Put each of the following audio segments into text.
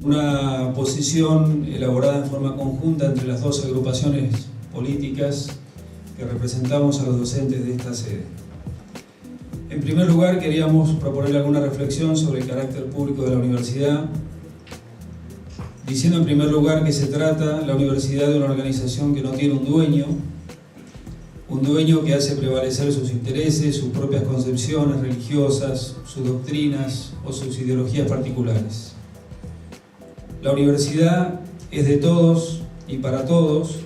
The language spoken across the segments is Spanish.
una posición elaborada en forma conjunta entre las dos agrupaciones políticas que representamos a los docentes de esta sede. En primer lugar, queríamos proponer alguna reflexión sobre el carácter público de la universidad, diciendo en primer lugar que se trata la universidad de una organización que no tiene un dueño que hace prevalecer sus intereses, sus propias concepciones religiosas, sus doctrinas o sus ideologías particulares. La universidad es de todos y para todos.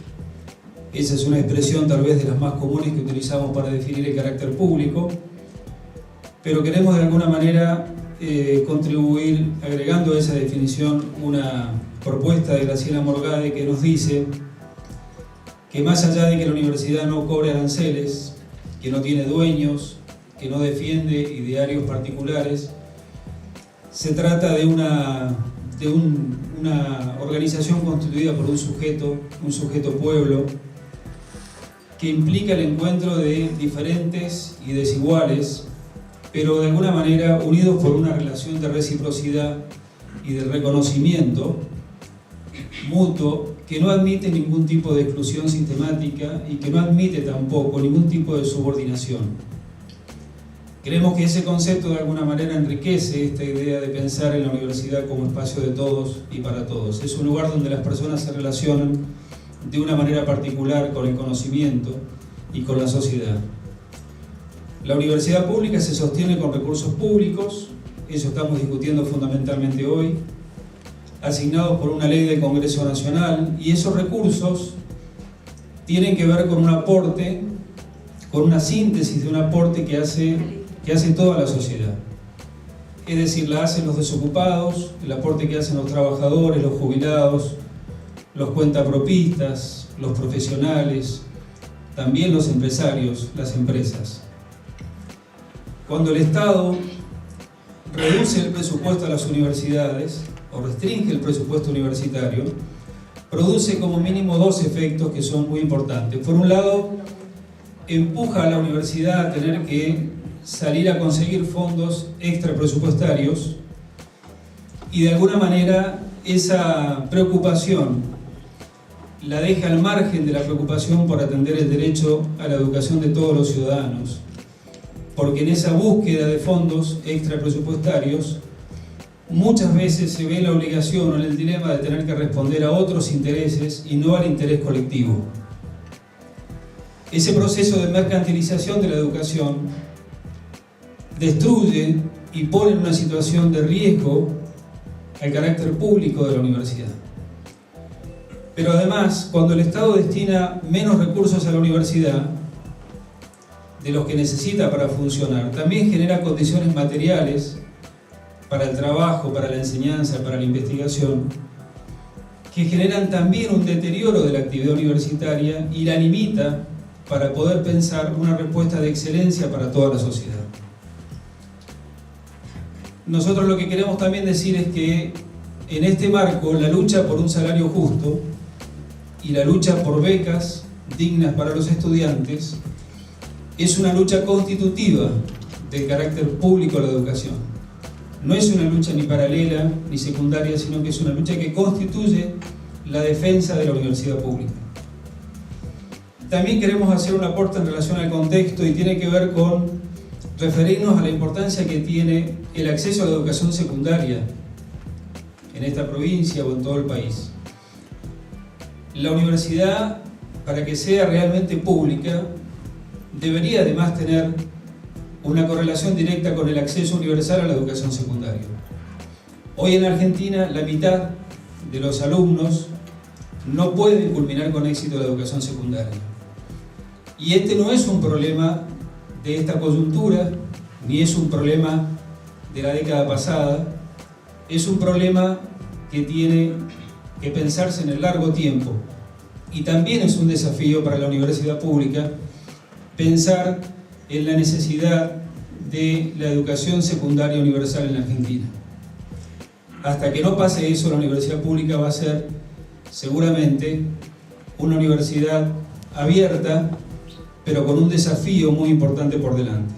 Esa es una expresión tal vez de las más comunes que utilizamos para definir el carácter público, pero queremos de alguna manera contribuir agregando a esa definición una propuesta de Graciela Morgade que nos dice que más allá de que la universidad no cobre aranceles, que no tiene dueños, que no defiende idearios particulares, se trata de una organización constituida por un sujeto pueblo, que implica el encuentro de diferentes y desiguales, pero de alguna manera unidos por una relación de reciprocidad y de reconocimiento mutuo que no admite ningún tipo de exclusión sistemática y que no admite tampoco ningún tipo de subordinación. Creemos que ese concepto de alguna manera enriquece esta idea de pensar en la universidad como espacio de todos y para todos. Es un lugar donde las personas se relacionan de una manera particular con el conocimiento y con la sociedad. La universidad pública se sostiene con recursos públicos, eso estamos discutiendo fundamentalmente hoy, asignados por una ley del Congreso Nacional, y esos recursos tienen que ver con un aporte, con una síntesis de un aporte que hace toda la sociedad. Es decir, la hacen los desocupados, el aporte que hacen los trabajadores, los jubilados, los cuentapropistas, los profesionales, también los empresarios, las empresas. Cuando el Estado reduce el presupuesto a las universidades o restringe el presupuesto universitario, produce como mínimo dos efectos que son muy importantes. Por un lado, empuja a la universidad a tener que salir a conseguir fondos extra presupuestarios y de alguna manera esa preocupación la deja al margen de la preocupación por atender el derecho a la educación de todos los ciudadanos, porque en esa búsqueda de fondos extra presupuestarios muchas veces se ve la obligación o el dilema de tener que responder a otros intereses y no al interés colectivo. Ese proceso de mercantilización de la educación destruye y pone en una situación de riesgo al carácter público de la universidad. Pero además, cuando el Estado destina menos recursos a la universidad de los que necesita para funcionar, también genera condiciones materiales para el trabajo, para la enseñanza, para la investigación, que generan también un deterioro de la actividad universitaria y la limita para poder pensar una respuesta de excelencia para toda la sociedad. Nosotros lo que queremos también decir es que en este marco la lucha por un salario justo y la lucha por becas dignas para los estudiantes es una lucha constitutiva del carácter público de la educación. No es una lucha ni paralela ni secundaria, sino que es una lucha que constituye la defensa de la universidad pública. También queremos hacer un aporte en relación al contexto y tiene que ver con referirnos a la importancia que tiene el acceso a la educación secundaria en esta provincia o en todo el país. La universidad, para que sea realmente pública, debería además tener una correlación directa con el acceso universal a la educación secundaria. Hoy en Argentina la mitad de los alumnos no pueden culminar con éxito la educación secundaria. Y este no es un problema de esta coyuntura, ni es un problema de la década pasada, es un problema que tiene que pensarse en el largo tiempo. Y también es un desafío para la universidad pública pensar en la necesidad de la educación secundaria universal en la Argentina. Hasta que no pase eso, la universidad pública va a ser seguramente una universidad abierta, pero con un desafío muy importante por delante.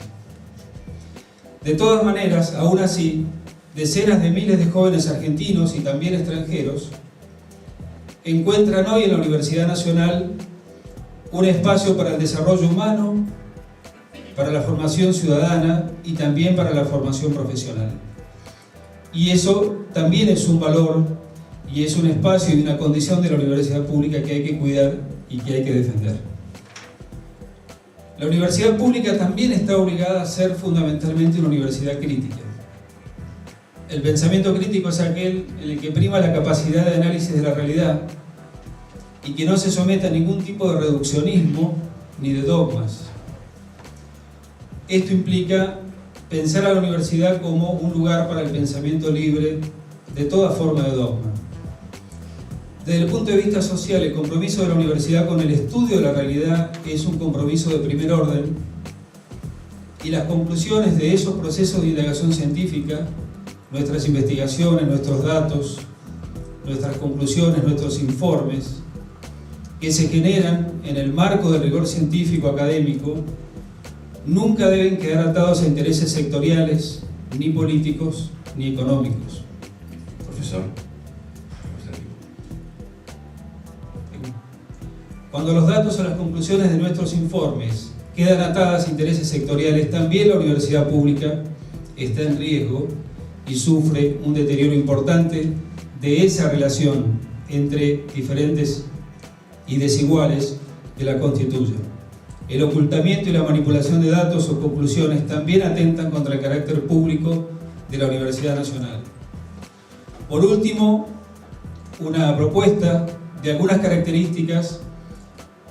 De todas maneras, aún así, decenas de miles de jóvenes argentinos y también extranjeros encuentran hoy en la Universidad Nacional un espacio para el desarrollo humano, para la formación ciudadana y también para la formación profesional. Y eso también es un valor y es un espacio y una condición de la universidad pública que hay que cuidar y que hay que defender. La universidad pública también está obligada a ser fundamentalmente una universidad crítica. El pensamiento crítico es aquel en el que prima la capacidad de análisis de la realidad y que no se somete a ningún tipo de reduccionismo ni de dogmas. Esto implica pensar a la universidad como un lugar para el pensamiento libre de toda forma de dogma. Desde el punto de vista social, el compromiso de la universidad con el estudio de la realidad es un compromiso de primer orden, y las conclusiones de esos procesos de indagación científica, nuestras investigaciones, nuestros datos, nuestras conclusiones, nuestros informes, que se generan en el marco del rigor científico académico, nunca deben quedar atados a intereses sectoriales, ni políticos, ni económicos. Profesor. Cuando los datos o las conclusiones de nuestros informes quedan atadas a intereses sectoriales, también la universidad pública está en riesgo y sufre un deterioro importante de esa relación entre diferentes y desiguales que la constituyen. El ocultamiento y la manipulación de datos o conclusiones también atentan contra el carácter público de la Universidad Nacional. Por último, una propuesta de algunas características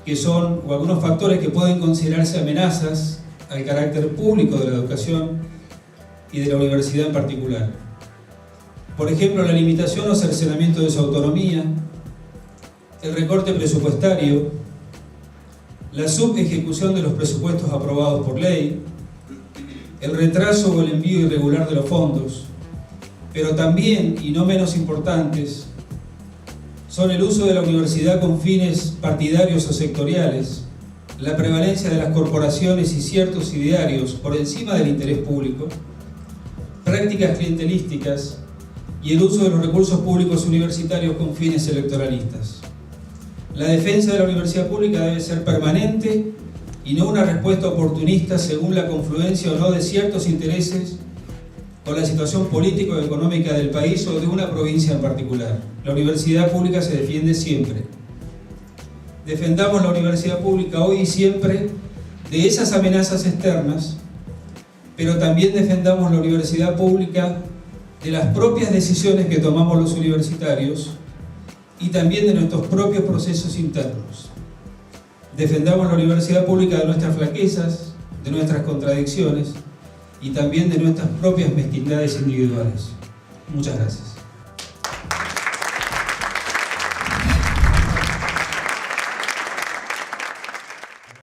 que son, o algunos factores que pueden considerarse amenazas al carácter público de la educación y de la universidad en particular. Por ejemplo, la limitación o cercenamiento de su autonomía, el recorte presupuestario, la subejecución de los presupuestos aprobados por ley, el retraso o el envío irregular de los fondos, pero también, y no menos importantes, son el uso de la universidad con fines partidarios o sectoriales, la prevalencia de las corporaciones y ciertos idearios por encima del interés público, prácticas clientelísticas y el uso de los recursos públicos universitarios con fines electoralistas. La defensa de la universidad pública debe ser permanente y no una respuesta oportunista según la confluencia o no de ciertos intereses con la situación política o económica del país o de una provincia en particular. La universidad pública se defiende siempre. Defendamos la universidad pública hoy y siempre de esas amenazas externas, pero también defendamos la universidad pública de las propias decisiones que tomamos los universitarios y también de nuestros propios procesos internos. Defendamos la universidad pública de nuestras flaquezas, de nuestras contradicciones y también de nuestras propias mezquindades individuales. Muchas gracias.